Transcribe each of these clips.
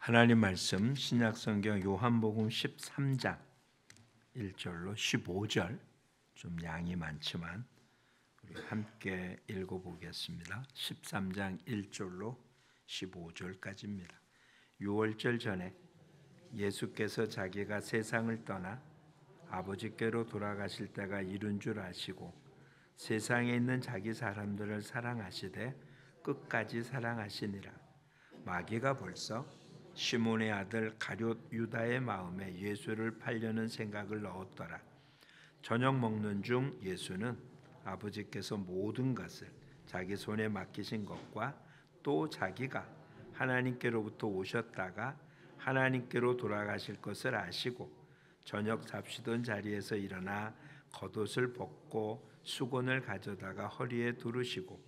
하나님 말씀 신약성경 요한복음 13장 1절로 15절, 좀 양이 많지만 우리 함께 읽어보겠습니다. 13장 1절로 15절까지입니다. 6월절 전에 예수께서 자기가 세상을 떠나 아버지께로 돌아가실 때가 이른 줄 아시고 세상에 있는 자기 사람들을 사랑하시되 끝까지 사랑하시니라. 마귀가 벌써 시몬의 아들 가룟 유다의 마음에 예수를 팔려는 생각을 넣었더라. 저녁 먹는 중 예수는 아버지께서 모든 것을 자기 손에 맡기신 것과 또 자기가 하나님께로부터 오셨다가 하나님께로 돌아가실 것을 아시고 저녁 잡수던 자리에서 일어나 겉옷을 벗고 수건을 가져다가 허리에 두르시고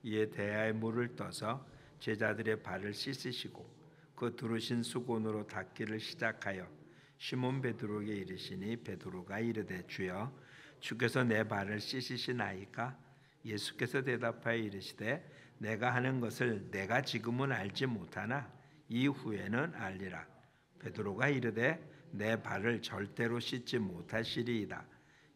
이에 대야에 물을 떠서 제자들의 발을 씻으시고 그 두르신 수건으로 닦기를 시작하여 시몬 베드로에게 이르시니 베드로가 이르되 주여 주께서 내 발을 씻으시나이까? 예수께서 대답하여 이르시되 내가 하는 것을 내가 지금은 알지 못하나 이후에는 알리라. 베드로가 이르되 내 발을 절대로 씻지 못하시리이다.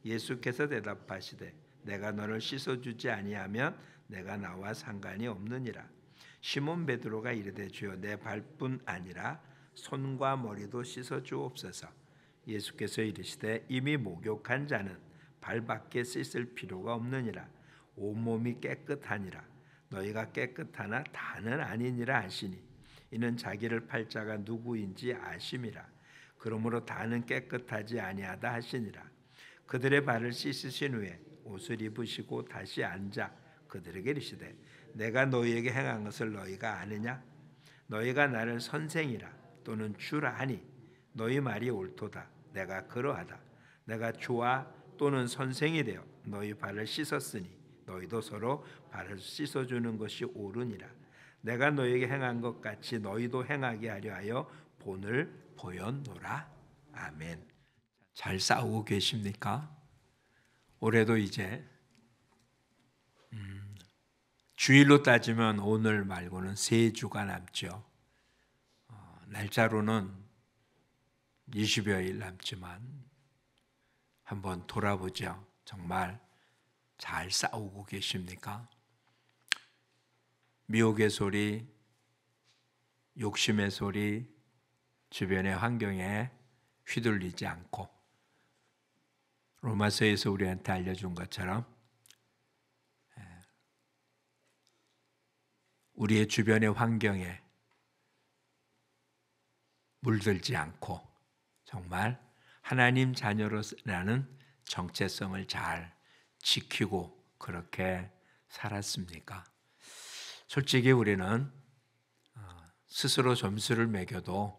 예수께서 대답하시되 내가 너를 씻어주지 아니하면 내가 나와 상관이 없느니라. 시몬 베드로가 이르되 주여 내 발뿐 아니라 손과 머리도 씻어 주옵소서. 예수께서 이르시되 이미 목욕한 자는 발밖에 씻을 필요가 없느니라. 온몸이 깨끗하니라. 너희가 깨끗하나 다는 아니니라 하시니 이는 자기를 팔 자가 누구인지 아심이라. 그러므로 다는 깨끗하지 아니하다 하시니라. 그들의 발을 씻으신 후에 옷을 입으시고 다시 앉아 그들에게 이르시되 내가 너희에게 행한 것을 너희가 아느냐? 너희가 나를 선생이라 또는 주라 하니 너희 말이 옳도다. 내가 그러하다. 내가 주와 또는 선생이 되어 너희 발을 씻었으니 너희도 서로 발을 씻어주는 것이 옳으니라. 내가 너희에게 행한 것 같이 너희도 행하게 하려 하여 본을 보였노라. 아멘. 잘 싸우고 계십니까? 올해도 이제 주일로 따지면 오늘 말고는 3주가 남죠. 날짜로는 20여일 남지만 한번 돌아보죠. 정말 잘 싸우고 계십니까? 미혹의 소리, 욕심의 소리, 주변의 환경에 휘둘리지 않고 로마서에서 우리한테 알려준 것처럼 우리의 주변의 환경에 물들지 않고 정말 하나님 자녀로라는 정체성을 잘 지키고 그렇게 살았습니까? 솔직히 우리는 스스로 점수를 매겨도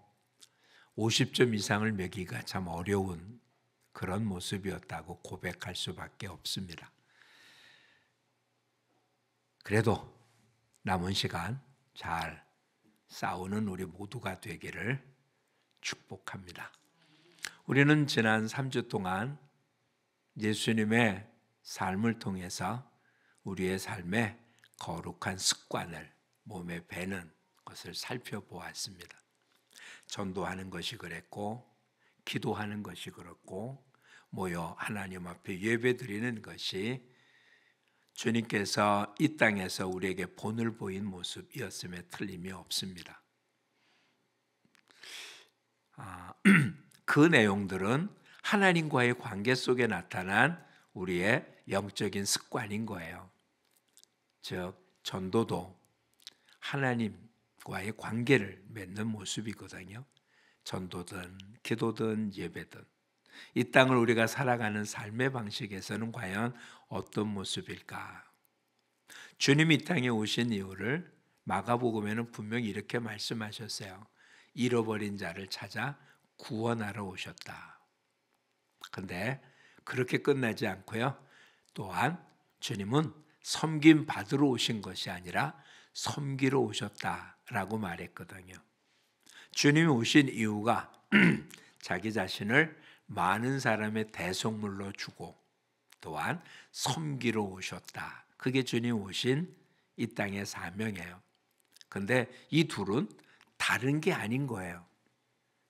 50점 이상을 매기기가 참 어려운 그런 모습이었다고 고백할 수밖에 없습니다. 그래도 남은 시간 잘 싸우는 우리 모두가 되기를 축복합니다. 우리는 지난 3주 동안 예수님의 삶을 통해서 우리의 삶에 거룩한 습관을 몸에 배는 것을 살펴보았습니다. 전도하는 것이 그랬고 기도하는 것이 그렇고 모여 하나님 앞에 예배드리는 것이 주님께서 이 땅에서 우리에게 본을 보인 모습이었음에 틀림이 없습니다. 그 내용들은 하나님과의 관계 속에 나타난 우리의 영적인 습관인 거예요. 즉 전도도 하나님과의 관계를 맺는 모습이거든요. 전도든 기도든 예배든 이 땅을 우리가 살아가는 삶의 방식에서는 과연 어떤 모습일까? 주님이 이 땅에 오신 이유를 마가복음에는 분명히 이렇게 말씀하셨어요. 잃어버린 자를 찾아 구원하러 오셨다. 그런데 그렇게 끝나지 않고요. 또한 주님은 섬김 받으러 오신 것이 아니라 섬기러 오셨다라고 말했거든요. 주님이 오신 이유가 자기 자신을 많은 사람의 대속물로 주고 또한 섬기러 오셨다. 그게 주님 오신 이 땅의 사명이에요. 그런데 이 둘은 다른 게 아닌 거예요.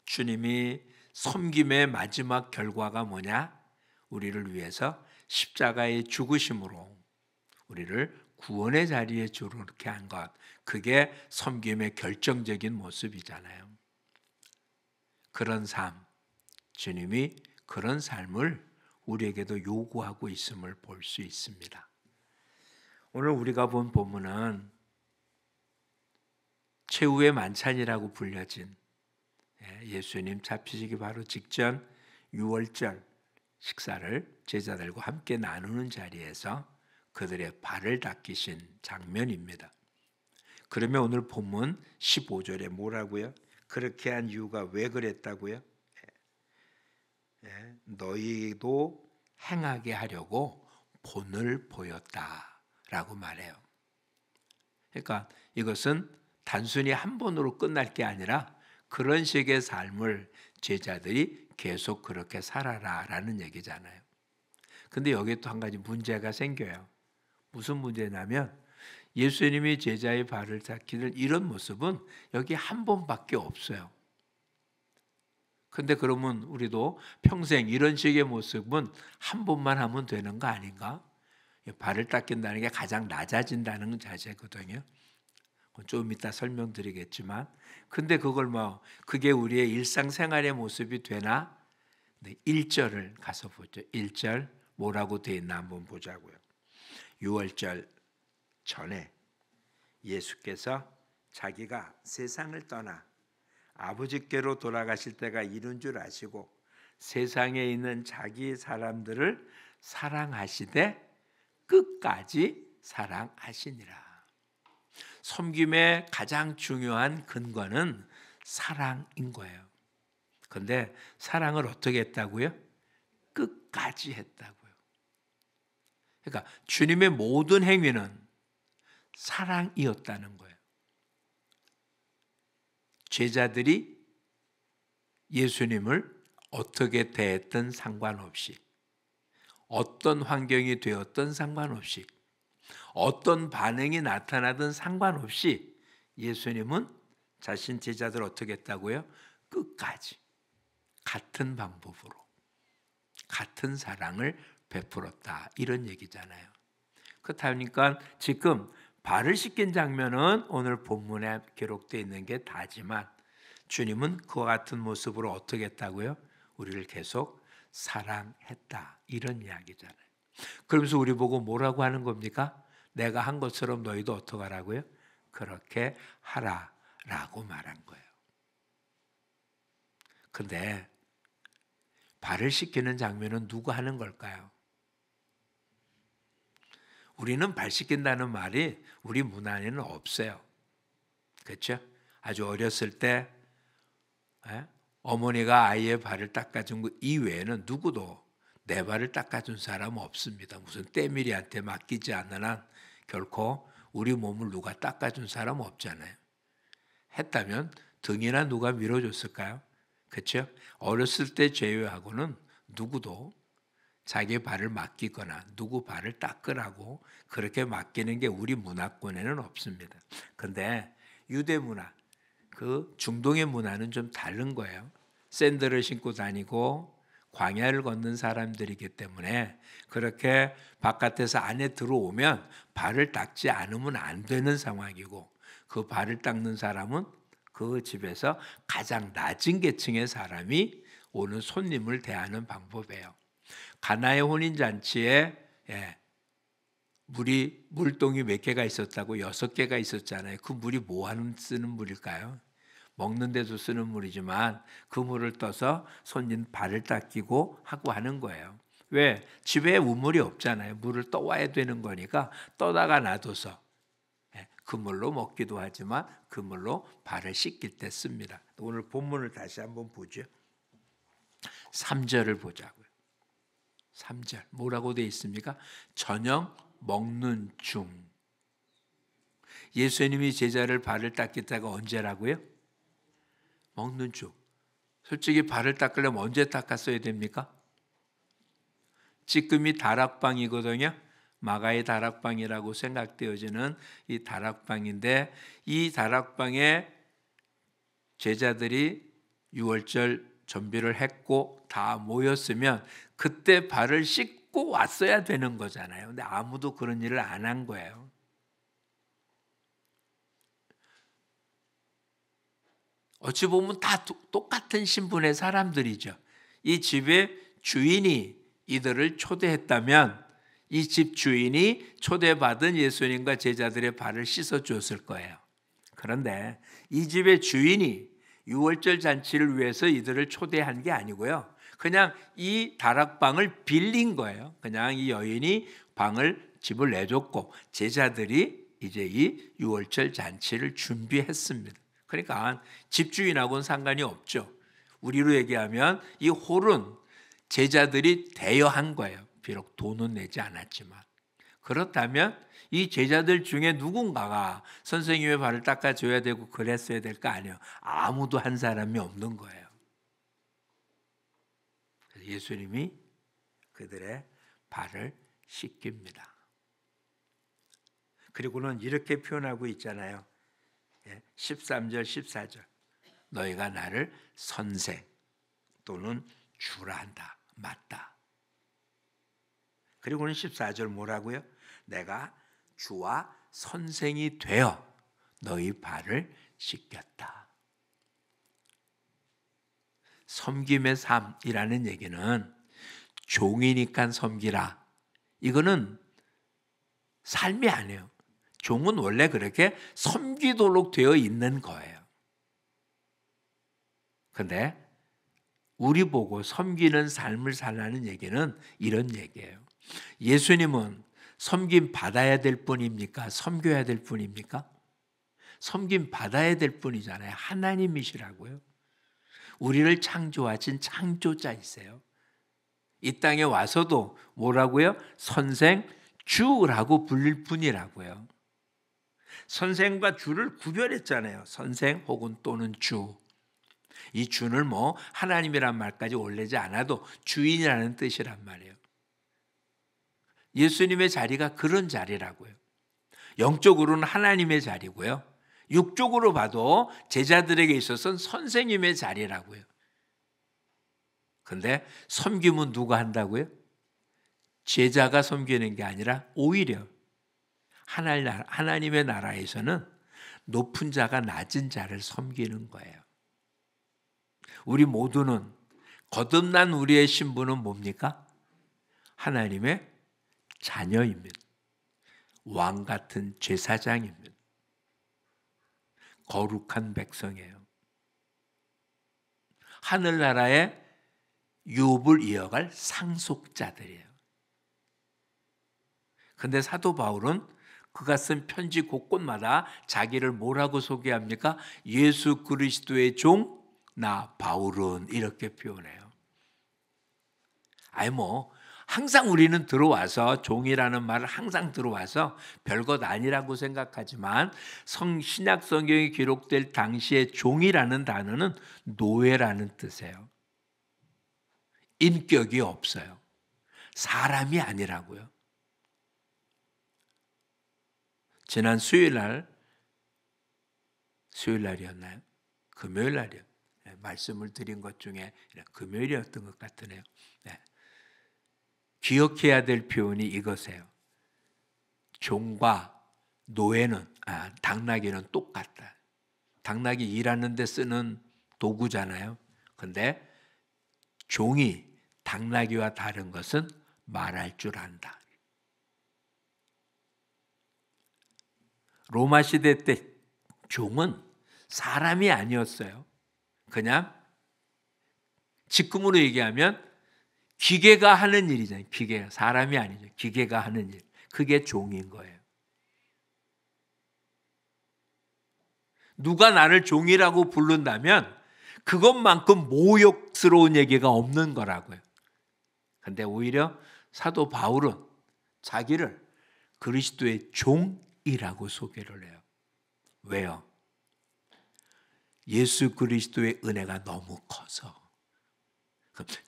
주님이 섬김의 마지막 결과가 뭐냐? 우리를 위해서 십자가의 죽으심으로 우리를 구원의 자리에 주르게 한 것. 그게 섬김의 결정적인 모습이잖아요. 그런 삶, 주님이 그런 삶을 우리에게도 요구하고 있음을 볼 수 있습니다. 오늘 우리가 본 본문은 최후의 만찬이라고 불려진 예수님 잡히시기 바로 직전 유월절 식사를 제자들과 함께 나누는 자리에서 그들의 발을 닦이신 장면입니다. 그러면 오늘 본문 15절에 뭐라고요? 그렇게 한 이유가 왜 그랬다고요? 너희도 행하게 하려고 본을 보였다라고 말해요. 그러니까 이것은 단순히 한 번으로 끝날 게 아니라 그런 식의 삶을 제자들이 계속 그렇게 살아라라는 얘기잖아요. 근데 여기에 또 한 가지 문제가 생겨요. 무슨 문제냐면 예수님이 제자의 발을 닦이는 이런 모습은 여기 한 번밖에 없어요. 근데 그러면 우리도 평생 이런 식의 모습은 한 번만 하면 되는 거 아닌가? 발을 닦인다는 게 가장 낮아진다는 자세거든요. 좀 이따 설명드리겠지만, 근데 그걸 그게 우리의 일상생활의 모습이 되나? 네, 1절을 가서 보죠. 1절 뭐라고 되어 있나 한번 보자고요. 6월절 전에 예수께서 자기가 세상을 떠나 아버지께로 돌아가실 때가 이른 줄 아시고 세상에 있는 자기 사람들을 사랑하시되 끝까지 사랑하시니라. 섬김의 가장 중요한 근거는 사랑인 거예요. 그런데 사랑을 어떻게 했다고요? 끝까지 했다고요. 그러니까 주님의 모든 행위는 사랑이었다는 거예요. 제자들이 예수님을 어떻게 대했든 상관없이, 어떤 환경이 되었든 상관없이, 어떤 반응이 나타나든 상관없이 예수님은 자신 제자들 어떻게 했다고요? 끝까지 같은 방법으로 같은 사랑을 베풀었다, 이런 얘기잖아요. 그렇다니까 지금 발을 씻긴 장면은 오늘 본문에 기록되어 있는 게 다지만 주님은 그와 같은 모습으로 어떻게 했다고요? 우리를 계속 사랑했다, 이런 이야기잖아요. 그러면서 우리 보고 뭐라고 하는 겁니까? 내가 한 것처럼 너희도 어떻게 하라고요? 그렇게 하라라고 말한 거예요. 근데 발을 씻기는 장면은 누가 하는 걸까요? 우리는 발 씻긴다는 말이 우리 문화에는 없어요. 그렇죠? 아주 어렸을 때 어머니가 아이의 발을 닦아준 것 이외에는 누구도 내 발을 닦아준 사람은 없습니다. 무슨 때밀이한테 맡기지 않는 한 결코 우리 몸을 누가 닦아준 사람은 없잖아요. 했다면 등이나 누가 밀어줬을까요? 그렇죠? 어렸을 때 제외하고는 누구도 자기 발을 맡기거나 누구 발을 닦으라고 그렇게 맡기는 게 우리 문화권에는 없습니다. 그런데 유대 문화, 그 중동의 문화는 좀 다른 거예요. 샌들을 신고 다니고 광야를 걷는 사람들이기 때문에 그렇게 바깥에서 안에 들어오면 발을 닦지 않으면 안 되는 상황이고, 그 발을 닦는 사람은 그 집에서 가장 낮은 계층의 사람이 오는 손님을 대하는 방법이에요. 가나의 혼인잔치에 물동이 몇 개가 있었다고? 6개가 있었잖아요. 그 물이 뭐 하는 쓰는 물일까요? 먹는 데도 쓰는 물이지만 그 물을 떠서 손님 발을 닦이고 하고 하는 거예요. 왜? 집에 우물이 없잖아요. 물을 떠와야 되는 거니까 떠다가 놔둬서 그 물로 먹기도 하지만 그 물로 발을 씻길 때 씁니다. 오늘 본문을 다시 한번 보죠. 3절을 보자고요. 3절 뭐라고 되어 있습니까? 저녁 먹는 중. 예수님이 제자를 발을 닦겠다가 언제라고요? 먹는 중. 솔직히 발을 닦으려면 언제 닦았어야 됩니까? 찌끔이 다락방이거든요. 마가의 다락방이라고 생각되어지는 이 다락방인데, 이 다락방에 제자들이 유월절 준비를 했고 다 모였으면 그때 발을 씻고 왔어야 되는 거잖아요. 근데 아무도 그런 일을 안 한 거예요. 어찌 보면 다 똑같은 신분의 사람들이죠. 이 집의 주인이 이들을 초대했다면 이 집 주인이 초대받은 예수님과 제자들의 발을 씻어 주었을 거예요. 그런데 이 집의 주인이 유월절 잔치를 위해서 이들을 초대한 게 아니고요. 그냥 이 다락방을 빌린 거예요. 그냥 이 여인이 집을 내줬고 제자들이 이제 이 유월절 잔치를 준비했습니다. 그러니까 집주인하고는 상관이 없죠. 우리로 얘기하면 이 홀은 제자들이 대여한 거예요. 비록 돈은 내지 않았지만. 그렇다면 이 제자들 중에 누군가가 선생님의 발을 닦아줘야 되고 그랬어야 될 거 아니에요. 아무도 한 사람이 없는 거예요. 그래서 예수님이 그들의 발을 씻깁니다. 그리고는 이렇게 표현하고 있잖아요. 13절, 14절. 너희가 나를 선생 또는 주라 한다. 맞다. 그리고는 14절 뭐라고요? 내가 주와 선생이 되어 너희 발을 씻겼다. 섬김의 삶이라는 얘기는 종이니까 섬기라. 이거는 삶이 아니에요. 종은 원래 그렇게 섬기도록 되어 있는 거예요. 그런데 우리 보고 섬기는 삶을 살라는 얘기는 이런 얘기예요. 예수님은 섬김 받아야 될 분입니까? 섬겨야 될 분입니까? 섬김 받아야 될 분이잖아요. 하나님이시라고요. 우리를 창조하신 창조자이세요. 이 땅에 와서도 뭐라고요? 선생, 주라고 불릴 분이라고요. 선생과 주를 구별했잖아요. 선생 혹은 또는 주. 이 주는 뭐 하나님이란 말까지 올리지 않아도 주인이라는 뜻이란 말이에요. 예수님의 자리가 그런 자리라고요. 영적으로는 하나님의 자리고요. 육적으로 봐도 제자들에게 있어서는 선생님의 자리라고요. 그런데 섬김은 누가 한다고요? 제자가 섬기는 게 아니라 오히려 하나님의 나라에서는 높은 자가 낮은 자를 섬기는 거예요. 우리 모두는 거듭난 우리의 신분은 뭡니까? 하나님의 자녀입니다. 왕 같은 제사장입니다. 거룩한 백성이에요. 하늘나라의 유업을 이어갈 상속자들이에요. 그런데 사도 바울은 그가 쓴 편지 곳곳마다 자기를 뭐라고 소개합니까? 예수 그리스도의 종, 나 바울은 이렇게 표현해요. 항상 우리는 들어와서 종이라는 말을 항상 들어와서 별것 아니라고 생각하지만 신약 성경이 기록될 당시의 종이라는 단어는 노예라는 뜻이에요. 인격이 없어요. 사람이 아니라고요. 지난 수요일날이었나요? 금요일날이요. 말씀을 드린 것 중에 금요일이었던 것 같으네요. 기억해야 될 표현이 이것이에요. 종과 노예는 당나귀는 똑같다. 당나귀 일하는 데 쓰는 도구잖아요. 그런데 종이 당나귀와 다른 것은 말할 줄 안다. 로마 시대 때 종은 사람이 아니었어요. 그냥 지금으로 얘기하면 기계가 하는 일이잖아요. 기계가 사람이 아니죠. 기계가 하는 일. 그게 종인 거예요. 누가 나를 종이라고 부른다면 그것만큼 모욕스러운 얘기가 없는 거라고요. 그런데 오히려 사도 바울은 자기를 그리스도의 종이라고 소개를 해요. 왜요? 예수 그리스도의 은혜가 너무 커서.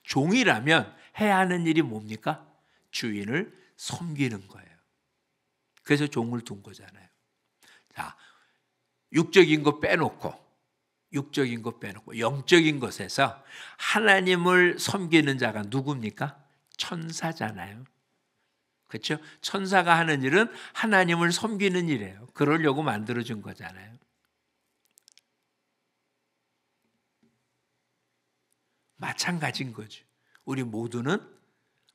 종이라면 해야 하는 일이 뭡니까? 주인을 섬기는 거예요. 그래서 종을 둔 거잖아요. 자, 육적인 거 빼놓고 육적인 것 빼놓고 영적인 것에서 하나님을 섬기는 자가 누굽니까? 천사잖아요. 그렇죠? 천사가 하는 일은 하나님을 섬기는 일이에요. 그러려고 만들어준 거잖아요. 마찬가지인 거죠. 우리 모두는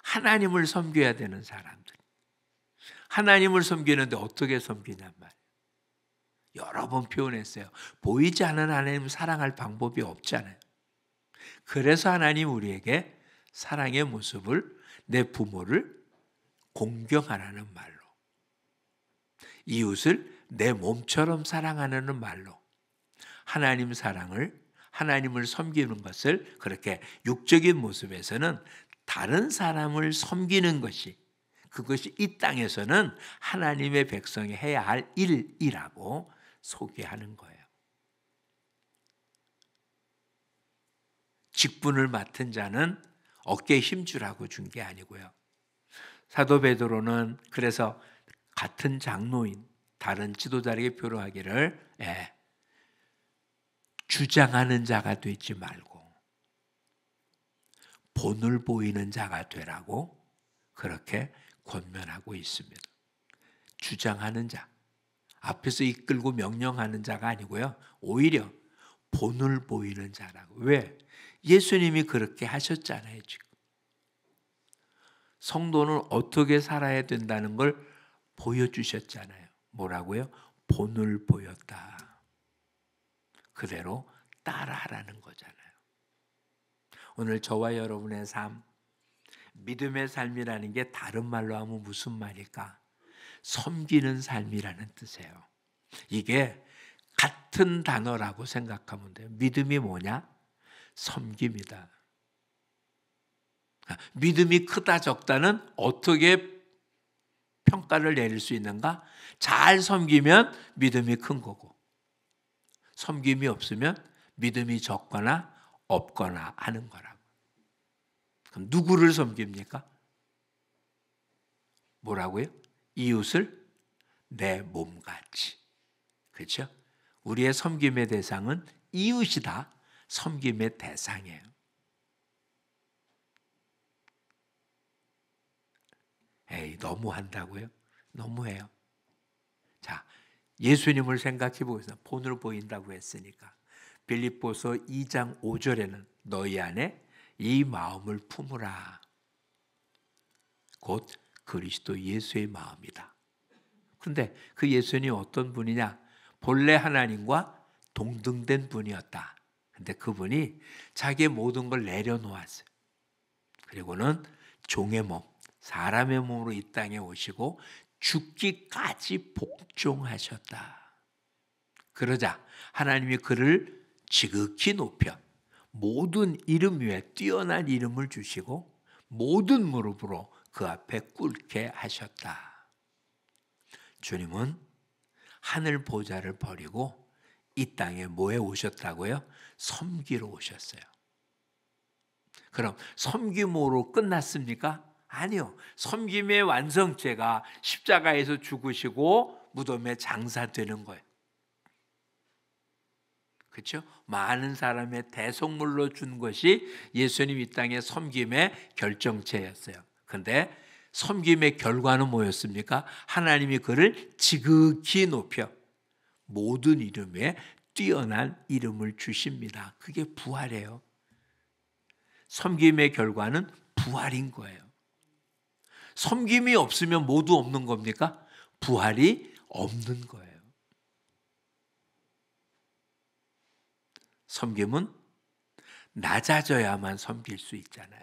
하나님을 섬겨야 되는 사람들. 하나님을 섬기는데 어떻게 섬기냔 말이에요. 여러 번 표현했어요. 보이지 않는 하나님을 사랑할 방법이 없잖아요. 그래서 하나님 우리에게 사랑의 모습을, 내 부모를 공경하라는 말로, 이웃을 내 몸처럼 사랑하는 말로 하나님 사랑을, 하나님을 섬기는 것을, 그렇게 육적인 모습에서는 다른 사람을 섬기는 것이, 그것이 이 땅에서는 하나님의 백성이 해야 할 일이라고 소개하는 거예요. 직분을 맡은 자는 어깨에 힘주라고 준 게 아니고요. 사도 베드로는 그래서 같은 장로인, 다른 지도자에게 표로하기를 주장하는 자가 되지 말고 본을 보이는 자가 되라고 그렇게 권면하고 있습니다. 주장하는 자, 앞에서 이끌고 명령하는 자가 아니고요. 오히려 본을 보이는 자라고. 왜? 예수님이 그렇게 하셨잖아요. 지금 성도는 어떻게 살아야 된다는 걸 보여주셨잖아요. 뭐라고요? 본을 보였다. 그대로 따라하라는 거잖아요. 오늘 저와 여러분의 삶, 믿음의 삶이라는 게 다른 말로 하면 무슨 말일까? 섬기는 삶이라는 뜻이에요. 이게 같은 단어라고 생각하면 돼요. 믿음이 뭐냐? 섬깁니다. 믿음이 크다 적다는 어떻게 평가를 내릴 수 있는가? 잘 섬기면 믿음이 큰 거고, 섬김이 없으면 믿음이 적거나 없거나 하는 거라고. 그럼 누구를 섬깁니까? 뭐라고요? 이웃을 내 몸같이. 그렇죠? 우리의 섬김의 대상은 이웃이다. 섬김의 대상이에요. 에이, 너무한다고요? 너무해요. 자, 예수님을 생각해 보겠습니다. 본을 보인다고 했으니까. 빌립보서 2장 5절에는 너희 안에 이 마음을 품으라. 곧 그리스도 예수의 마음이다. 그런데 그 예수님이 어떤 분이냐? 본래 하나님과 동등된 분이었다. 근데 그분이 자기의 모든 걸 내려놓았어요. 그리고는 종의 몸, 사람의 몸으로 이 땅에 오시고 죽기까지 복종하셨다. 그러자 하나님이 그를 지극히 높여 모든 이름 위에 뛰어난 이름을 주시고 모든 무릎으로 그 앞에 꿇게 하셨다. 주님은 하늘 보좌를 버리고 이 땅에 뭐에 오셨다고요? 섬기러 오셨어요. 그럼 섬김으로 끝났습니까? 아니요. 섬김의 완성체가 십자가에서 죽으시고 무덤에 장사되는 거예요. 그렇죠? 많은 사람의 대속물로 준 것이 예수님 이 땅의 섬김의 결정체였어요. 그런데 섬김의 결과는 뭐였습니까? 하나님이 그를 지극히 높여 모든 이름에 뛰어난 이름을 주십니다. 그게 부활이에요. 섬김의 결과는 부활인 거예요. 섬김이 없으면 모두 없는 겁니까? 부활이 없는 거예요. 섬김은 낮아져야만 섬길 수 있잖아요.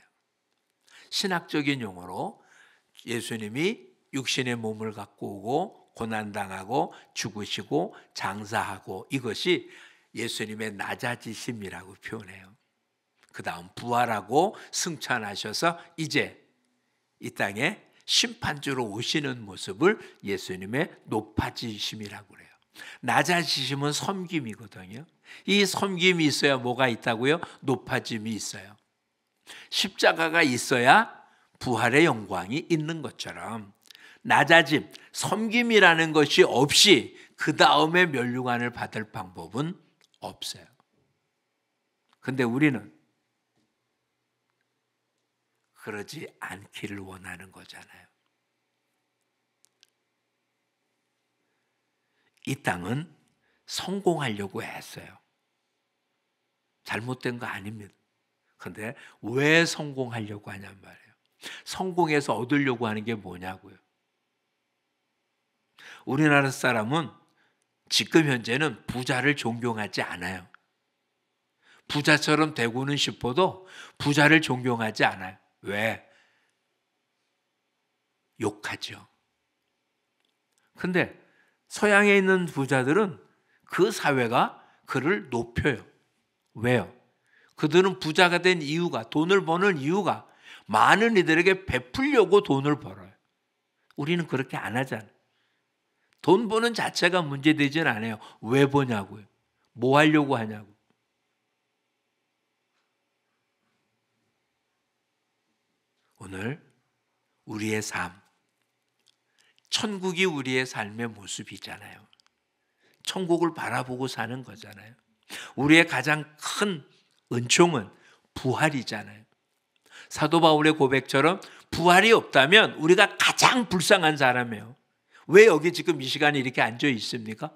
신학적인 용어로 예수님이 육신의 몸을 갖고 오고 고난당하고 죽으시고 장사하고 이것이 예수님의 낮아지심이라고 표현해요. 그 다음 부활하고 승천하셔서 이제 이 땅에 심판주로 오시는 모습을 예수님의 높아지심이라고 그래요. 낮아지심은 섬김이거든요. 이 섬김이 있어야 뭐가 있다고요? 높아짐이 있어요. 십자가가 있어야 부활의 영광이 있는 것처럼 낮아짐, 섬김이라는 것이 없이 그 다음에 면류관을 받을 방법은 없어요. 근데 우리는 그러지 않기를 원하는 거잖아요. 이 땅은 성공하려고 했어요. 잘못된 거 아닙니다. 근데 왜 성공하려고 하냔 말이에요. 성공해서 얻으려고 하는 게 뭐냐고요. 우리나라 사람은 지금 현재는 부자를 존경하지 않아요. 부자처럼 되고는 싶어도 부자를 존경하지 않아요. 왜? 욕하죠. 근데 서양에 있는 부자들은 그 사회가 그를 높여요. 왜요? 그들은 부자가 된 이유가, 돈을 버는 이유가 많은 이들에게 베풀려고 돈을 벌어요. 우리는 그렇게 안 하잖아요. 돈 버는 자체가 문제되진 않아요. 왜 버냐고요? 뭐 하려고 하냐고. 오늘 우리의 삶, 천국이 우리의 삶의 모습이잖아요. 천국을 바라보고 사는 거잖아요. 우리의 가장 큰 은총은 부활이잖아요. 사도 바울의 고백처럼 부활이 없다면 우리가 가장 불쌍한 사람이에요. 왜 여기 지금 이 시간에 이렇게 앉아 있습니까?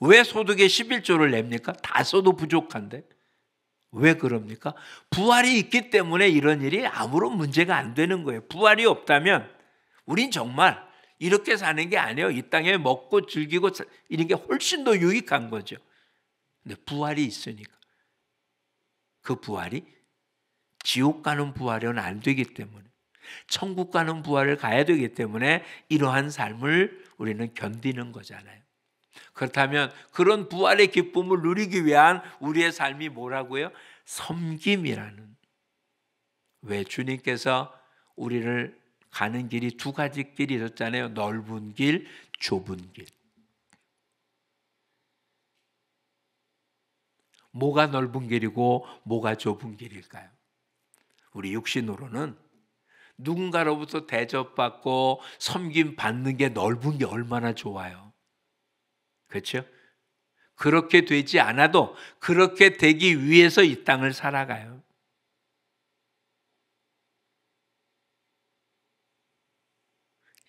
왜 소득의 11조를 냅니까? 다 써도 부족한데. 왜 그럽니까? 부활이 있기 때문에 이런 일이 아무런 문제가 안 되는 거예요. 부활이 없다면 우린 정말 이렇게 사는 게 아니에요. 이 땅에 먹고 즐기고 이런 게 훨씬 더 유익한 거죠. 근데 부활이 있으니까 그 부활이 지옥 가는 부활은 안 되기 때문에 천국 가는 부활을 가야 되기 때문에 이러한 삶을 우리는 견디는 거잖아요. 그렇다면 그런 부활의 기쁨을 누리기 위한 우리의 삶이 뭐라고요? 섬김이라는. 왜? 주님께서 우리를 가는 길이 두 가지 길이 있었잖아요. 넓은 길, 좁은 길. 뭐가 넓은 길이고 뭐가 좁은 길일까요? 우리 육신으로는 누군가로부터 대접받고 섬김 받는 게 넓은 게 얼마나 좋아요. 그렇죠? 그렇게 되지 않아도 그렇게 되기 위해서 이 땅을 살아가요.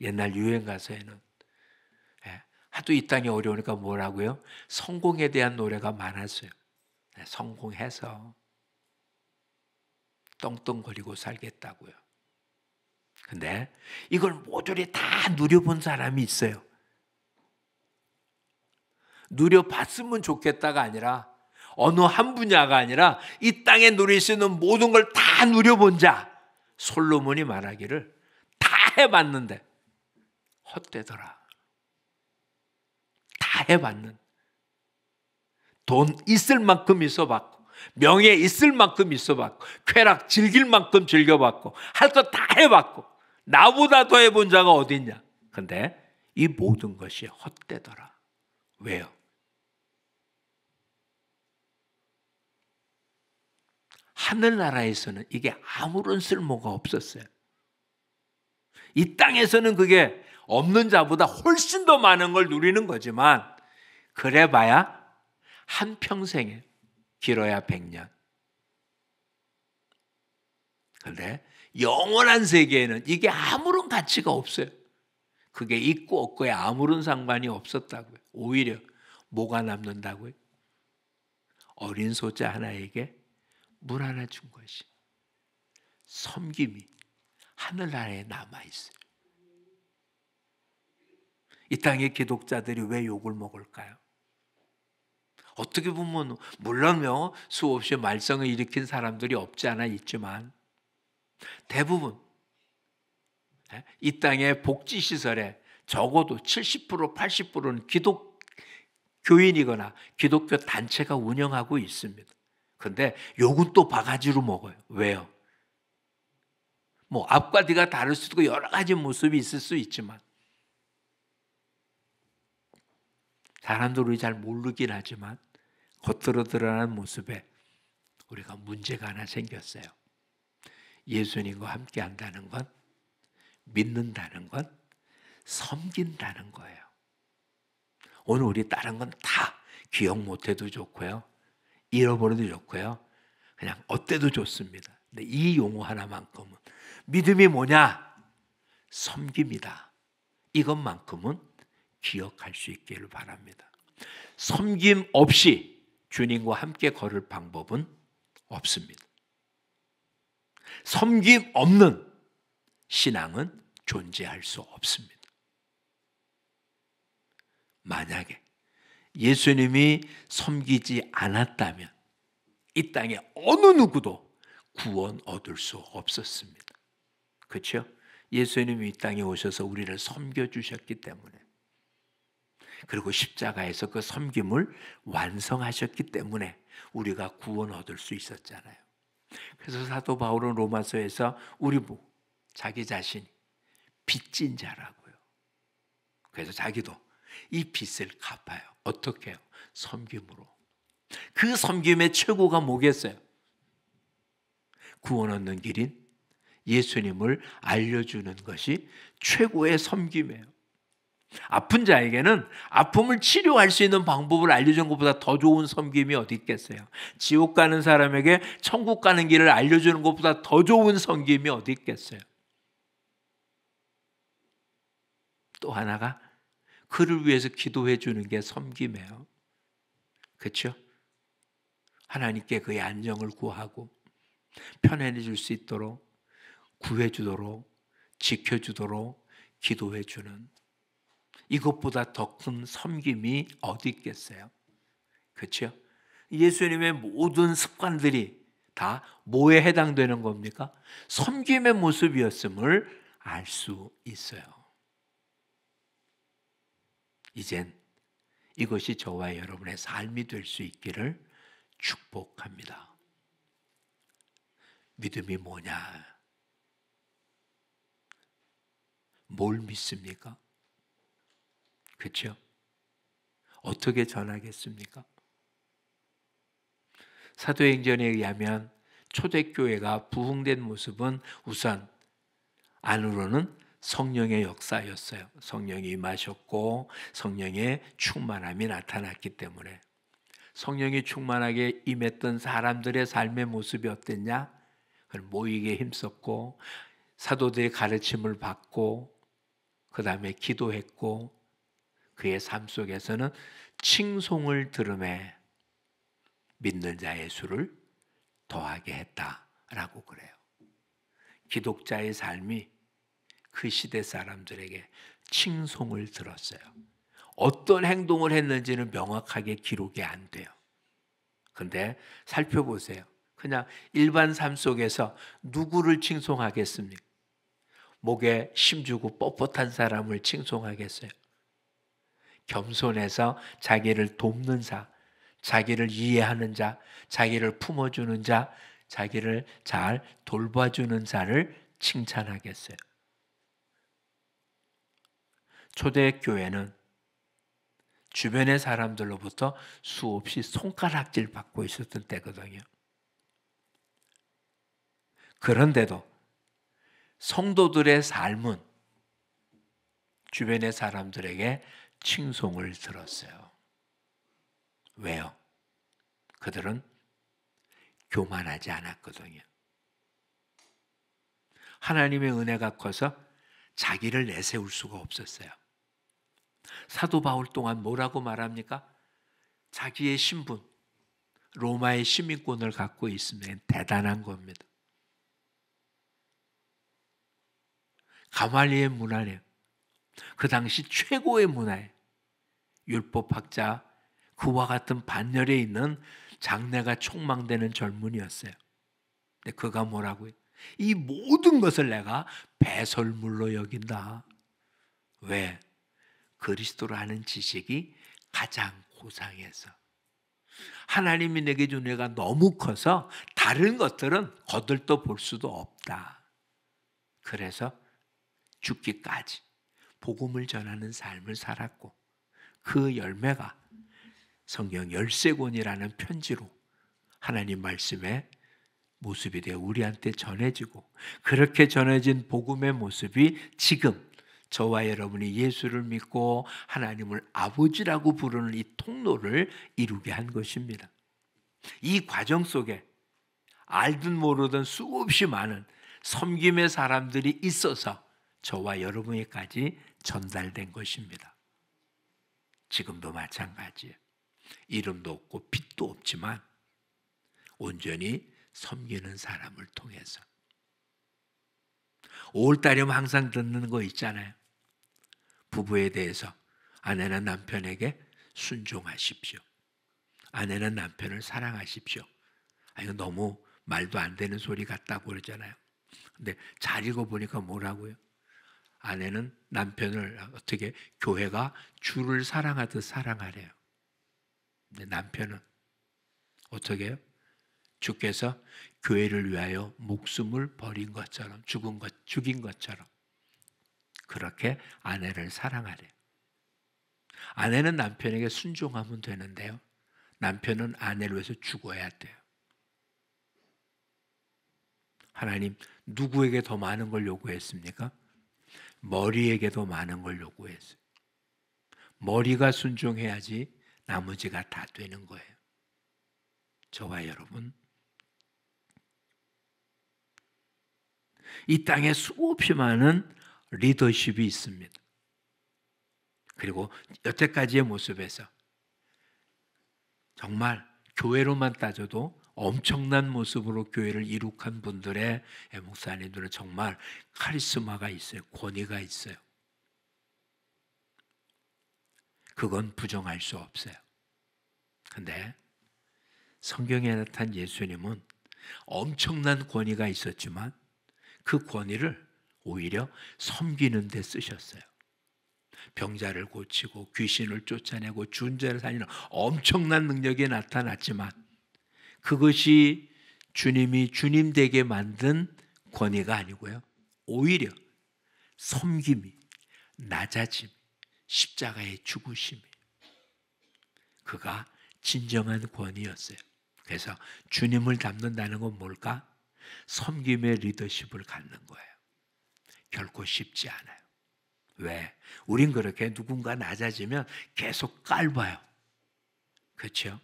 옛날 유행 가사에는 하도 이 땅이 어려우니까 뭐라고요? 성공에 대한 노래가 많았어요. 성공해서 떵떵거리고 살겠다고요. 근데 이걸 모조리 다 누려본 사람이 있어요. 누려봤으면 좋겠다가 아니라 어느 한 분야가 아니라 이 땅에 누릴 수 있는 모든 걸 다 누려본 자. 솔로몬이 말하기를 다 해봤는데 헛되더라. 다 해봤는. 돈 있을 만큼 있어봤고 명예 있을 만큼 있어봤고 쾌락 즐길 만큼 즐겨봤고 할 것 다 해봤고 나보다 더 해본 자가 어디 있냐. 근데 이 모든 것이 헛되더라. 왜요? 하늘나라에서는 이게 아무런 쓸모가 없었어요. 이 땅에서는 그게 없는 자보다 훨씬 더 많은 걸 누리는 거지만 그래봐야 한평생에 길어야 100년. 그런데 영원한 세계에는 이게 아무런 가치가 없어요. 그게 있고 없고에 아무런 상관이 없었다고요. 오히려 뭐가 남는다고요? 어린 소자 하나에게 물 하나 준 것이 섬김이 하늘나라에 남아있어요. 이 땅의 기독자들이 왜 욕을 먹을까요? 어떻게 보면 물론요 수없이 말썽을 일으킨 사람들이 없지 않아 있지만 대부분 이 땅의 복지시설에 적어도 70% 80%는 기독교인이거나 기독교 단체가 운영하고 있습니다. 그런데 욕은 또 바가지로 먹어요. 왜요? 뭐 앞과 뒤가 다를 수도 있고 여러 가지 모습이 있을 수 있지만 사람들이 잘 모르긴 하지만 겉으로 드러나는 모습에 우리가 문제가 하나 생겼어요. 예수님과 함께 한다는 건 믿는다는 건 섬긴다는 거예요. 오늘 우리 다른 건 다 기억 못해도 좋고요. 잃어버려도 좋고요. 그냥 어때도 좋습니다. 근데 이 용어 하나만큼은 믿음이 뭐냐? 섬깁니다. 이것만큼은 기억할 수 있기를 바랍니다. 섬김 없이 주님과 함께 걸을 방법은 없습니다. 섬김 없는 신앙은 존재할 수 없습니다. 만약에 예수님이 섬기지 않았다면 이 땅에 어느 누구도 구원 얻을 수 없었습니다. 그렇죠? 예수님이 이 땅에 오셔서 우리를 섬겨주셨기 때문에, 그리고 십자가에서 그 섬김을 완성하셨기 때문에 우리가 구원 얻을 수 있었잖아요. 그래서 사도 바울은 로마서에서 우리 보고 자기 자신이 빚진 자라고요. 그래서 자기도 이 빚을 갚아요. 어떻게 해요? 섬김으로. 그 섬김의 최고가 뭐겠어요? 구원 얻는 길인 예수님을 알려주는 것이 최고의 섬김이에요. 아픈 자에게는 아픔을 치료할 수 있는 방법을 알려주는 것보다 더 좋은 섬김이 어디 있겠어요? 지옥 가는 사람에게 천국 가는 길을 알려주는 것보다 더 좋은 섬김이 어디 있겠어요? 또 하나가 그를 위해서 기도해 주는 게 섬김이에요. 그렇죠? 하나님께 그의 안정을 구하고 편안해 줄 수 있도록 구해 주도록 지켜주도록 기도해 주는, 이것보다 더 큰 섬김이 어디 있겠어요? 그렇죠? 예수님의 모든 습관들이 다 뭐에 해당되는 겁니까? 섬김의 모습이었음을 알 수 있어요. 이젠 이것이 저와 여러분의 삶이 될 수 있기를 축복합니다. 믿음이 뭐냐? 뭘 믿습니까? 그렇죠? 어떻게 전하겠습니까? 사도행전에 의하면 초대교회가 부흥된 모습은 우선 안으로는 성령의 역사였어요. 성령이 임하셨고 성령의 충만함이 나타났기 때문에, 성령이 충만하게 임했던 사람들의 삶의 모습이 어땠냐? 모이게 힘썼고 사도들의 가르침을 받고 그 다음에 기도했고 그의 삶 속에서는 칭송을 들음에 믿는 자의 수를 더하게 했다라고 그래요. 기독자의 삶이 그 시대 사람들에게 칭송을 들었어요. 어떤 행동을 했는지는 명확하게 기록이 안 돼요. 그런데 살펴보세요. 그냥 일반 삶 속에서 누구를 칭송하겠습니까? 목에 힘주고 뻣뻣한 사람을 칭송하겠어요? 겸손해서 자기를 돕는 자, 자기를 이해하는 자, 자기를 품어주는 자, 자기를 잘 돌봐주는 자를 칭찬하겠어요? 초대교회는 주변의 사람들로부터 수없이 손가락질 받고 있었던 때거든요. 그런데도 성도들의 삶은 주변의 사람들에게 칭송을 들었어요. 왜요? 그들은 교만하지 않았거든요. 하나님의 은혜가 커서 자기를 내세울 수가 없었어요. 사도 바울 또한 뭐라고 말합니까? 자기의 신분, 로마의 시민권을 갖고 있으면 대단한 겁니다. 가말리엘 문화예요. 그 당시 최고의 문화예요. 율법학자, 그와 같은 반열에 있는 장래가 촉망되는 젊은이였어요. 근데 그가 뭐라고요? 이 모든 것을 내가 배설물로 여긴다. 왜? 그리스도로 하는 지식이 가장 고상해서. 하나님이 내게 준 은혜가 너무 커서 다른 것들은 거들떠 볼 수도 없다. 그래서 죽기까지 복음을 전하는 삶을 살았고, 그 열매가 성경 열쇠권이라는 편지로 하나님 말씀의 모습이 되어 우리한테 전해지고, 그렇게 전해진 복음의 모습이 지금 저와 여러분이 예수를 믿고 하나님을 아버지라고 부르는 이 통로를 이루게 한 것입니다. 이 과정 속에 알든 모르든 수없이 많은 섬김의 사람들이 있어서 저와 여러분에게까지 전달된 것입니다. 지금도 마찬가지예요. 이름도 없고 빛도 없지만 온전히 섬기는 사람을 통해서. 5월달이면 항상 듣는 거 있잖아요. 부부에 대해서 아내는 남편에게 순종하십시오. 아내는 남편을 사랑하십시오. 이거 너무 말도 안 되는 소리 같다고 그러잖아요. 근데 잘 읽어보니까 뭐라고요? 아내는 남편을 어떻게 교회가 주를 사랑하듯 사랑하래요. 근데 남편은 어떻게 해요? 주께서 교회를 위하여 목숨을 버린 것처럼 죽인 것처럼 그렇게 아내를 사랑하래요. 아내는 남편에게 순종하면 되는데요. 남편은 아내를 위해서 죽어야 돼요. 하나님 누구에게 더 많은 걸 요구했습니까? 머리에게도 많은 걸 요구했어요. 머리가 순종해야지 나머지가 다 되는 거예요. 저와 여러분, 이 땅에 수없이 많은 리더십이 있습니다. 그리고 여태까지의 모습에서 정말 교회로만 따져도 엄청난 모습으로 교회를 이룩한 분들의 목사님들은 정말 카리스마가 있어요. 권위가 있어요. 그건 부정할 수 없어요. 근데 성경에 나타난 예수님은 엄청난 권위가 있었지만 그 권위를 오히려 섬기는 데 쓰셨어요. 병자를 고치고 귀신을 쫓아내고 준자를 살리는 엄청난 능력이 나타났지만 그것이 주님이 주님 되게 만든 권위가 아니고요. 오히려 섬김이, 낮아짐, 십자가의 죽으심이 그가 진정한 권위였어요. 그래서 주님을 닮는다는 건 뭘까? 섬김의 리더십을 갖는 거예요. 결코 쉽지 않아요. 왜? 우린 그렇게 누군가 낮아지면 계속 깔봐요. 그렇죠?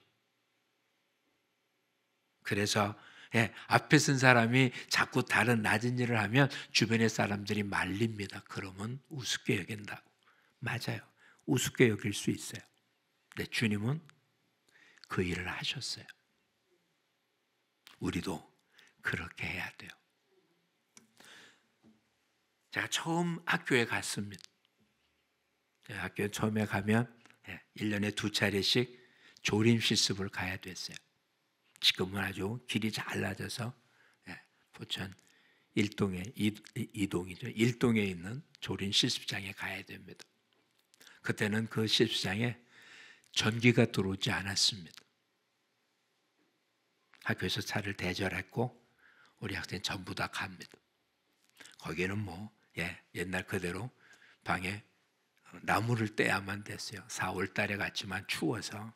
그래서 앞에 쓴 사람이 자꾸 다른 낮은 일을 하면 주변의 사람들이 말립니다. 그러면 우습게 여긴다고. 맞아요. 우습게 여길 수 있어요. 근데 주님은 그 일을 하셨어요. 우리도 그렇게 해야 돼요. 제가 처음 학교에 갔습니다. 학교에 처음에 가면 1년에 2차례씩 조림 실습을 가야 됐어요. 지금은 아주 길이 잘 낮아서 포천 2동이죠. 1동에 있는 조림 실습장에 가야 됩니다. 그때는 그 실습장에 전기가 들어오지 않았습니다. 학교에서 차를 대절했고 우리 학생 전부 다 갑니다. 거기는 옛날 그대로 방에 나무를 떼야만 됐어요. 4월 달에 갔지만 추워서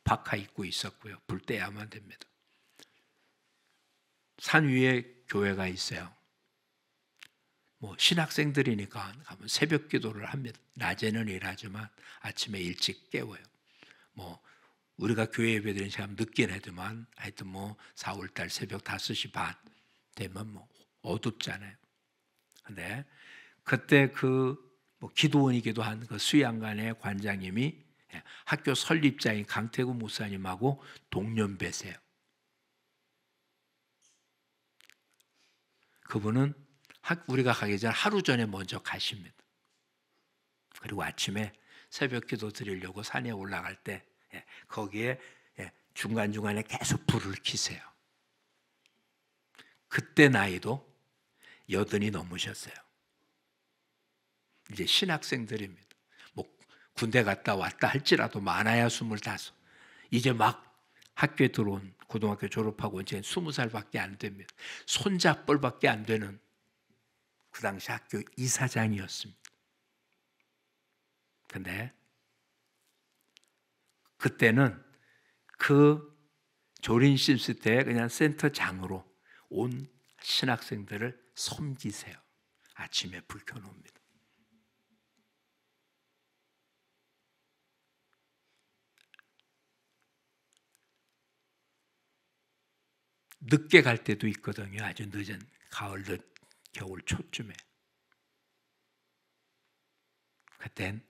파카 입고 있었고요. 불 떼야만 됩니다. 산 위에 교회가 있어요. 신학생들이니까 가면 새벽 기도를 합니다. 낮에는 일하지만 아침에 일찍 깨워요. 우리가 교회 예배 드리는 시간 늦긴 해도만 하여튼 4월 달 새벽 5시 반 되면 어둡잖아요. 근데 그때 기도원이기도 한 그 수양관의 관장님이 학교 설립자인 강태구 목사님하고 동년배세요. 그분은 우리가 가기 전 하루 전에 먼저 가십니다. 그리고 아침에 새벽 기도 드리려고 산에 올라갈 때 거기에 중간중간에 계속 불을 켜세요. 그때 나이도 80이 넘으셨어요. 이제 신학생들입니다. 군대 갔다 왔다 할지라도 많아야 25. 이제 막 학교에 들어온 고등학교 졸업하고 이제 20살밖에 안 됩니다. 손자뻘밖에 안 되는 그 당시 학교 이사장이었습니다. 근데 그때는 그 조린 실습 때 그냥 센터장으로 온 신학생들을 섬기세요. 아침에 불 켜놓습니다. 늦게 갈 때도 있거든요. 아주 늦은 가을 늦 겨울 초쯤에. 그땐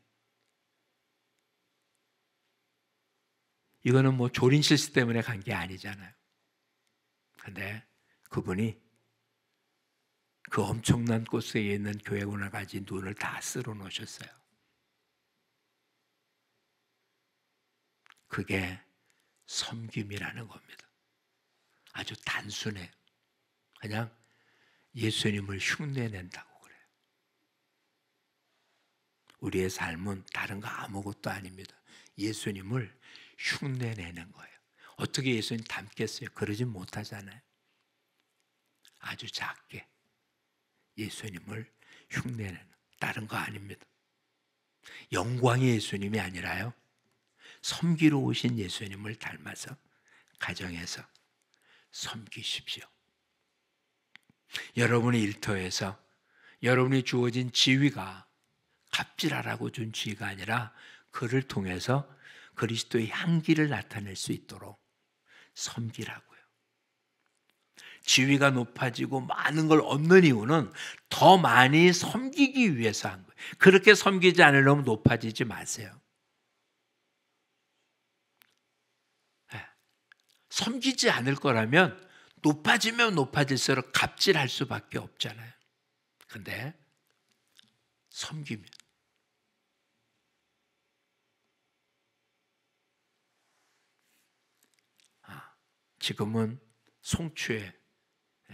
이거는 뭐 조린 실수 때문에 간 게 아니잖아요. 근데 그분이 그 엄청난 꽃새에 있는 교회군을 가진 눈을 다 쓸어 놓으셨어요. 그게 섬김이라는 겁니다. 아주 단순해요. 그냥 예수님을 흉내낸다고 그래요. 우리의 삶은 다른 거 아무것도 아닙니다. 예수님을 흉내내는 거예요. 어떻게 예수님 닮겠어요? 그러진 못하잖아요. 아주 작게 예수님을 흉내내는, 다른 거 아닙니다. 영광의 예수님이 아니라요, 섬기러 오신 예수님을 닮아서 가정에서 섬기십시오. 여러분의 일터에서 여러분이 주어진 지위가 갑질하라고 준 지위가 아니라 그를 통해서 그리스도의 향기를 나타낼 수 있도록 섬기라고요. 지위가 높아지고 많은 걸 얻는 이유는 더 많이 섬기기 위해서 한 거예요. 그렇게 섬기지 않으려면 높아지지 마세요. 섬기지 않을 거라면 높아지면 높아질수록 갑질할 수밖에 없잖아요. 근데 섬기면, 지금은 송추에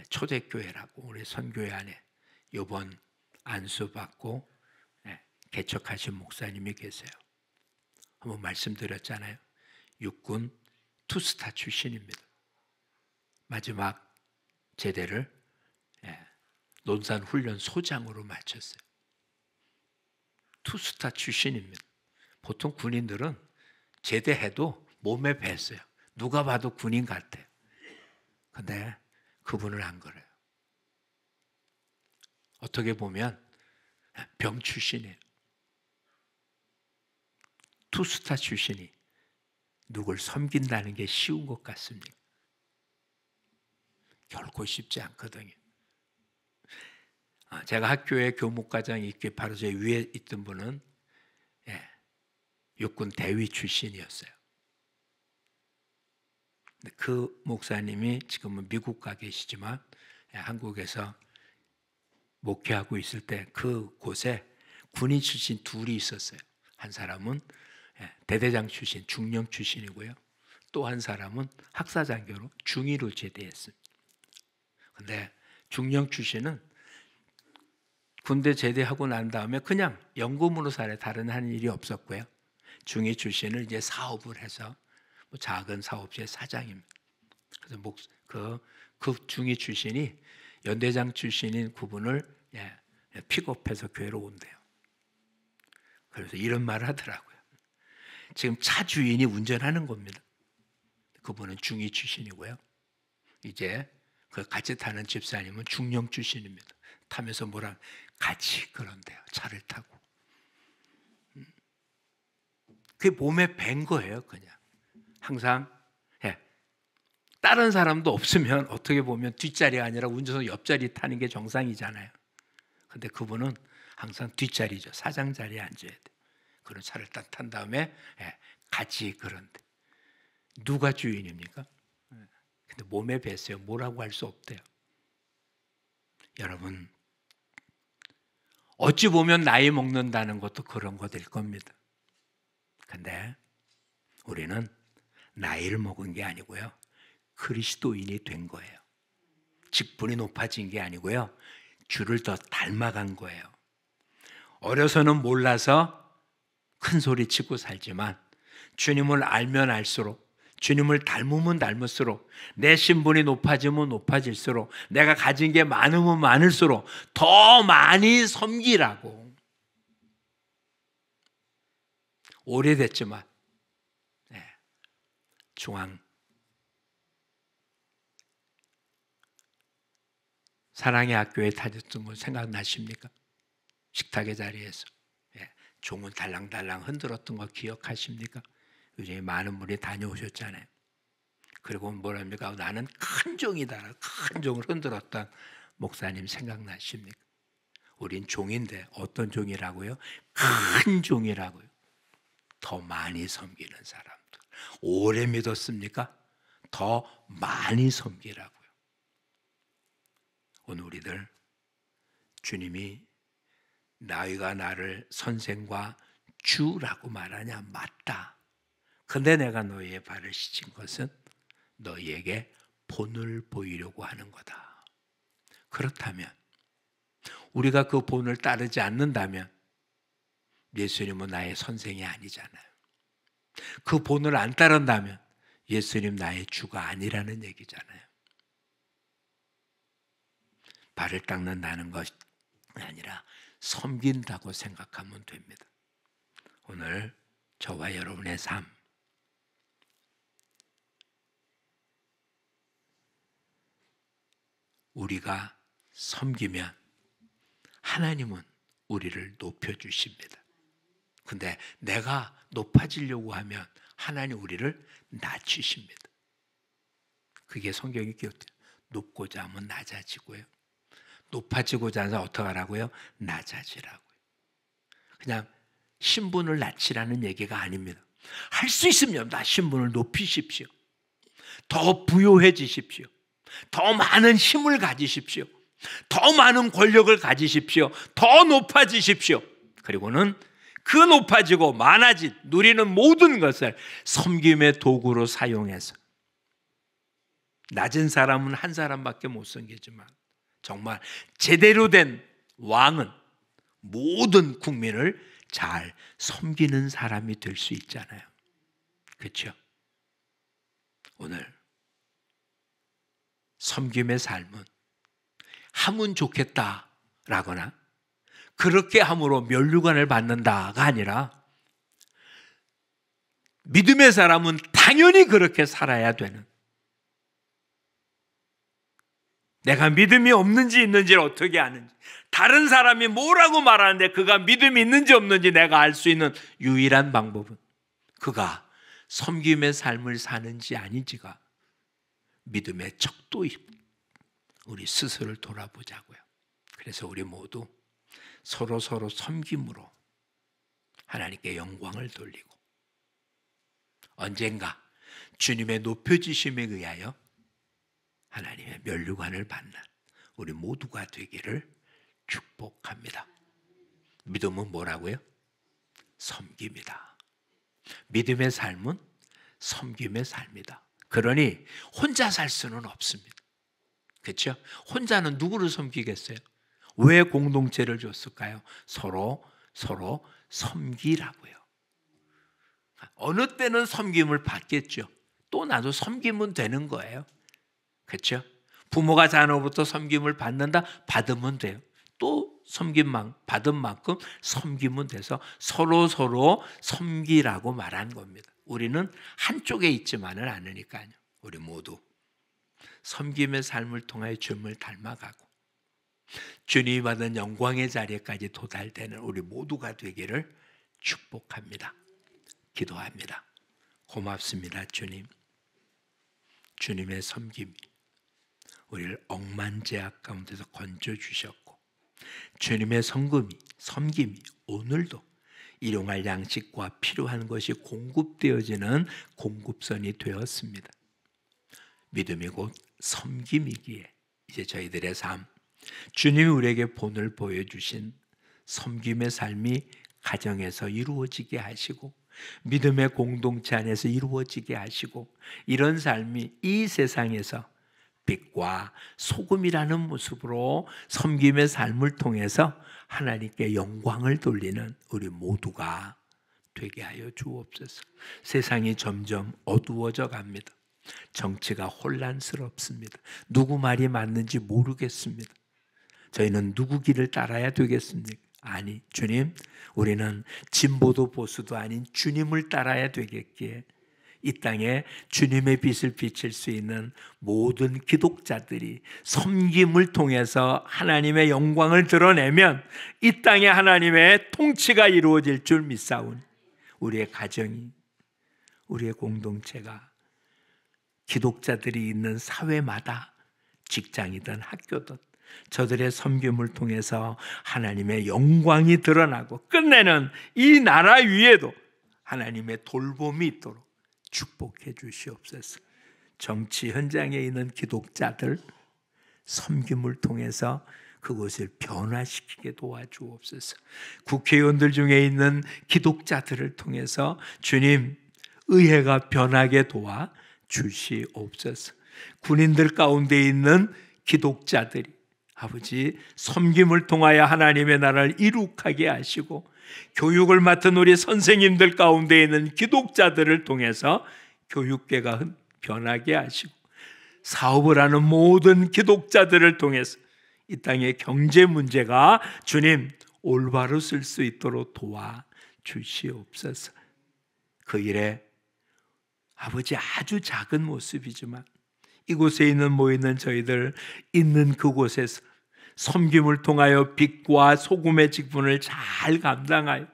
초대교회라고 우리 선교회 안에 이번 안수받고 개척하신 목사님이 계세요. 한번 말씀드렸잖아요. 육군 투스타 출신입니다. 마지막 제대를 논산훈련 소장으로 마쳤어요. 투스타 출신입니다. 보통 군인들은 제대해도 몸에 뱄어요. 누가 봐도 군인 같아요. 근데 그분을 안 그래요. 어떻게 보면 병 출신이에요. 투스타 출신이 누굴 섬긴다는 게 쉬운 것 같습니까? 결코 쉽지 않거든요. 제가 학교에 교목과장이 있기 바로 제 위에 있던 분은 육군 대위 출신이었어요. 그 목사님이 지금은 미국 가 계시지만 한국에서 목회하고 있을 때 그곳에 군인 출신 둘이 있었어요. 한 사람은 대대장 출신, 중령 출신이고요. 또 한 사람은 학사장교로 중위로 제대했습니다. 근데 중령 출신은 군대 제대하고 난 다음에 그냥 연금으로 살아요. 다른 하는 일이 없었고요. 중위 출신은 이제 사업을 해서 작은 사업체의 사장입니다. 그래서 그 중위 출신이 연대장 출신인 그분을 픽업해서 교회로 온대요. 그래서 이런 말을 하더라고요. 지금 차 주인이 운전하는 겁니다. 그분은 중위 출신이고요. 이제 그 같이 타는 집사님은 중령 출신입니다. 타면서 뭐라 같이 그런대요. 차를 타고. 그게 몸에 밴 거예요. 그냥 항상 다른 사람도 없으면 어떻게 보면 뒷자리가 아니라 운전석 옆자리 타는 게 정상이잖아요. 근데 그분은 항상 뒷자리죠. 사장 자리에 앉아야 돼. 그런 차를 딱 탄 다음에 같이 그런데 누가 주인입니까? 근데 몸에 뱄어요. 뭐라고 할 수 없대요. 여러분, 어찌 보면 나이 먹는다는 것도 그런 거 될 겁니다. 근데 우리는 나이를 먹은 게 아니고요. 그리스도인이 된 거예요. 직분이 높아진 게 아니고요. 주를 더 닮아간 거예요. 어려서는 몰라서 큰 소리 치고 살지만 주님을 알면 알수록, 주님을 닮으면 닮을수록, 내 신분이 높아지면 높아질수록, 내가 가진 게 많으면 많을수록 더 많이 섬기라고. 오래됐지만 중앙 사랑의 학교에 다녔던 거 생각나십니까? 식탁의 자리에서 종을 달랑달랑 흔들었던 거 기억하십니까? 요즘에 많은 분이 다녀오셨잖아요. 그리고 뭐랍니까? 나는 큰 종이다. 큰 종을 흔들었던 목사님 생각나십니까? 우린 종인데 어떤 종이라고요? 큰 종이라고요. 더 많이 섬기는 사람들. 오래 믿었습니까? 더 많이 섬기라고요. 오늘 우리들 주님이 너희가 나를 선생과 주라고 말하냐? 맞다. 근데 내가 너희의 발을 씻은 것은 너희에게 본을 보이려고 하는 거다. 그렇다면 우리가 그 본을 따르지 않는다면 예수님은 나의 선생이 아니잖아요. 그 본을 안 따른다면 예수님 나의 주가 아니라는 얘기잖아요. 발을 닦는다는 것이 아니라 섬긴다고 생각하면 됩니다. 오늘 저와 여러분의 삶, 우리가 섬기면 하나님은 우리를 높여주십니다. 근데 내가 높아지려고 하면 하나님 우리를 낮추십니다. 그게 성경이 기억돼요. 높고자 하면 낮아지고요. 높아지고자 하면 어떻게 하라고요? 낮아지라고요. 그냥 신분을 낮추라는 얘기가 아닙니다. 할 수 있으면 나 신분을 높이십시오. 더 부요해지십시오. 더 많은 힘을 가지십시오. 더 많은 권력을 가지십시오. 더 높아지십시오. 그리고는 그 높아지고 많아진 누리는 모든 것을 섬김의 도구로 사용해서 낮은 사람은 한 사람밖에 못 섬기지만 정말 제대로 된 왕은 모든 국민을 잘 섬기는 사람이 될 수 있잖아요. 그렇죠? 오늘 섬김의 삶은 하면 좋겠다라거나 그렇게 함으로 면류관을 받는다가 아니라 믿음의 사람은 당연히 그렇게 살아야 되는, 내가 믿음이 없는지 있는지를 어떻게 아는지, 다른 사람이 뭐라고 말하는데 그가 믿음이 있는지 없는지 내가 알 수 있는 유일한 방법은 그가 섬김의 삶을 사는지 아닌지가 믿음의 척도입니다. 우리 스스로를 돌아보자고요. 그래서 우리 모두 서로 섬김으로 하나님께 영광을 돌리고 언젠가 주님의 높여주심에 의하여 하나님의 면류관을 받는 우리 모두가 되기를 축복합니다. 믿음은 뭐라고요? 섬김이다. 믿음의 삶은 섬김의 삶이다. 그러니 혼자 살 수는 없습니다. 그렇죠? 혼자는 누구를 섬기겠어요? 왜 공동체를 줬을까요? 서로 섬기라고요. 어느 때는 섬김을 받겠죠. 또 나도 섬기면 되는 거예요. 그렇죠? 부모가 자녀로부터 섬김을 받는다? 받으면 돼요. 또 받은 만큼 섬기면 돼서 서로 섬기라고 말한 겁니다. 우리는 한쪽에 있지만은 않으니까요. 우리 모두 섬김의 삶을 통하여 주님을 닮아가고 주님이 받은 영광의 자리에까지 도달되는 우리 모두가 되기를 축복합니다. 기도합니다. 고맙습니다, 주님. 주님의 섬김이 우리를 억만제약 가운데서 건져주셨고 주님의 섬김이 오늘도 일용할 양식과 필요한 것이 공급되어지는 공급선이 되었습니다. 믿음이 곧 섬김이기에 이제 저희들의 삶, 주님이 우리에게 본을 보여주신 섬김의 삶이 가정에서 이루어지게 하시고 믿음의 공동체 안에서 이루어지게 하시고 이런 삶이 이 세상에서 빛과 소금이라는 모습으로 섬김의 삶을 통해서 하나님께 영광을 돌리는 우리 모두가 되게 하여 주옵소서. 세상이 점점 어두워져 갑니다. 정치가 혼란스럽습니다. 누구 말이 맞는지 모르겠습니다. 저희는 누구 길을 따라야 되겠습니까? 아니, 주님, 우리는 진보도 보수도 아닌 주님을 따라야 되겠기에 이 땅에 주님의 빛을 비칠 수 있는 모든 기독자들이 섬김을 통해서 하나님의 영광을 드러내면 이 땅에 하나님의 통치가 이루어질 줄 믿사오니 우리의 가정이, 우리의 공동체가 기독자들이 있는 사회마다 직장이든 학교든 저들의 섬김을 통해서 하나님의 영광이 드러나고 끝내는 이 나라 위에도 하나님의 돌봄이 있도록 축복해 주시옵소서. 정치 현장에 있는 기독자들 섬김을 통해서 그곳을 변화시키게 도와주옵소서. 국회의원들 중에 있는 기독자들을 통해서 주님 의회가 변하게 도와 주시옵소서. 군인들 가운데 있는 기독자들이 아버지 섬김을 통하여 하나님의 나라를 이룩하게 하시고 교육을 맡은 우리 선생님들 가운데 있는 기독자들을 통해서 교육계가 변하게 하시고 사업을 하는 모든 기독자들을 통해서 이 땅의 경제 문제가 주님 올바로 쓸 수 있도록 도와 주시옵소서. 그 일에 아버지 아주 작은 모습이지만 이곳에 있는 모이는 저희들 있는 그곳에서 섬김을 통하여 빛과 소금의 직분을 잘 감당하여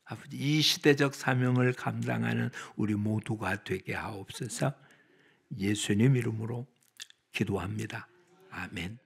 아버지 이 시대적 사명을 감당하는 우리 모두가 되게 하옵소서. 예수님 이름으로 기도합니다. 아멘.